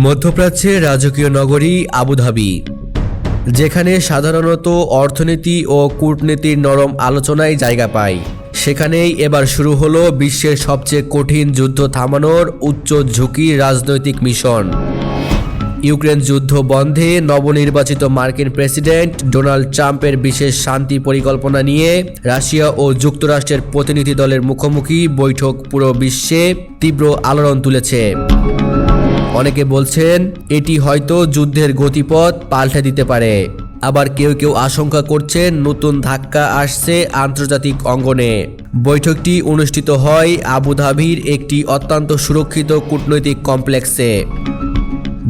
মধ্যপ্রাচ্যের রাজকীয় নগরী আবুধাবি, যেখানে সাধারণত অর্থনীতি ও কূটনীতির নরম আলোচনায় জায়গা পায়, সেখানেই এবার শুরু হলো বিশ্বের সবচেয়ে কঠিন যুদ্ধ থামানোর উচ্চ ঝুঁকির রাজনৈতিক মিশন। ইউক্রেন যুদ্ধ বন্ধে নবনির্বাচিত মার্কিন প্রেসিডেন্ট ডোনাল্ড ট্রাম্পের বিশেষ শান্তি পরিকল্পনা নিয়ে রাশিয়া ও যুক্তরাষ্ট্রের প্রতিনিধি দলের মুখোমুখি বৈঠক পুরো বিশ্বে তীব্র আলোড়ন তুলেছে। অনেকে বলছেন এটি হয়তো যুদ্ধের গতিপথ পাল্টে দিতে পারে, আবার কেউ কেউ আশঙ্কা করছেন নতুন ধাক্কা আসছে আন্তর্জাতিক অঙ্গনে। বৈঠকটি অনুষ্ঠিত হয় আবুধাবির একটি অত্যন্ত সুরক্ষিত কূটনৈতিক কমপ্লেক্সে।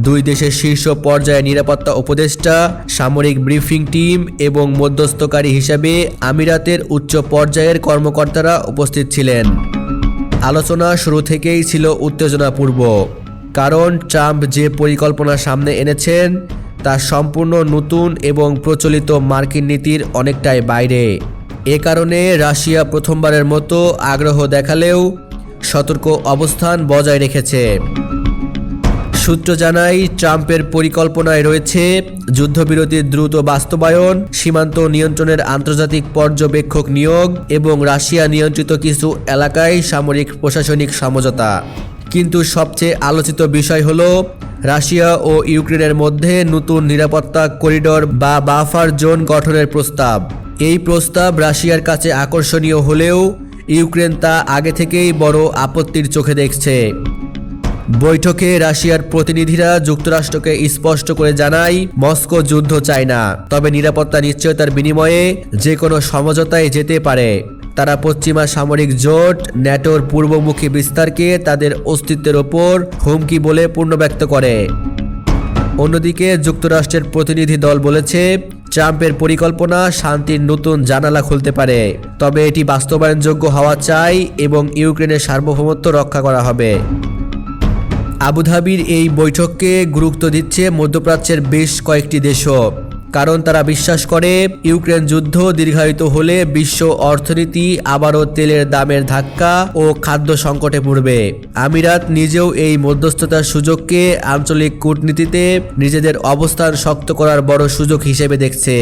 দুই দেশের শীর্ষ পর্যায়ে নিরাপত্তা উপদেষ্টা, সামরিক ব্রিফিং টিম এবং মধ্যস্থকারী হিসাবে আমিরাতের উচ্চ পর্যায়ের কর্মকর্তারা উপস্থিত ছিলেন। আলোচনা শুরু থেকেই ছিল উত্তেজনাপূর্ণ, কারণ ট্রাম্প যে পরিকল্পনা সামনে এনেছেন তা সম্পূর্ণ নতুন এবং প্রচলিত মার্কিন নীতির অনেকটাই বাইরে। এ কারণে রাশিয়া প্রথমবারের মতো আগ্রহ দেখালেও সতর্ক অবস্থান বজায় রেখেছে। সূত্র জানায়, ট্রাম্পের পরিকল্পনায় রয়েছে যুদ্ধবিরতির দ্রুত বাস্তবায়ন, সীমান্ত নিয়ন্ত্রণের আন্তর্জাতিক পর্যবেক্ষক নিয়োগ এবং রাশিয়া নিয়ন্ত্রিত কিছু এলাকায় সামরিক প্রশাসনিক সমঝোতা। কিন্তু সবচেয়ে আলোচিত বিষয় হল রাশিয়া ও ইউক্রেনের মধ্যে নতুন নিরাপত্তা করিডোর বা বাফার জোন গঠনের প্রস্তাব। এই প্রস্তাব রাশিয়ার কাছে আকর্ষণীয় হলেও ইউক্রেন তা আগে থেকেই বড় আপত্তির চোখে দেখছে। বৈঠকে রাশিয়ার প্রতিনিধিরা যুক্তরাষ্ট্রকে স্পষ্ট করে জানায় মস্কো যুদ্ধ চায় না, তবে নিরাপত্তা নিশ্চয়তার বিনিময়ে যে কোনো সমঝোতায় যেতে পারে। তারা পশ্চিমা সামরিক জোট ন্যাটোর পূর্বমুখী বিস্তারকে তাদের অস্তিত্বের ওপর হুমকি বলে পুনর্ব্যক্ত করে। অন্যদিকে যুক্তরাষ্ট্রের প্রতিনিধি দল বলেছে ট্রাম্পের পরিকল্পনা শান্তির নতুন জানালা খুলতে পারে, তবে এটি বাস্তবায়নযোগ্য হওয়া চাই এবং ইউক্রেনের সার্বভৌমত্ব রক্ষা করা হবে। আবুধাবির এই বৈঠককে গুরুত্ব দিচ্ছে মধ্যপ্রাচ্যের বেশ কয়েকটি দেশও, কারণ তারা বিশ্বাস করে ইউক্রেন যুদ্ধ দীর্ঘায়িত হলে বিশ্ব অর্থনীতি আবারও তেলের দামের ধাক্কা ও খাদ্য সংকটে পড়বে। আমিরাত নিজেও এই মধ্যস্থতার সুযোগকে আঞ্চলিক কূটনীতিতে নিজেদের অবস্থান শক্ত করার বড় সুযোগ হিসেবে দেখছে।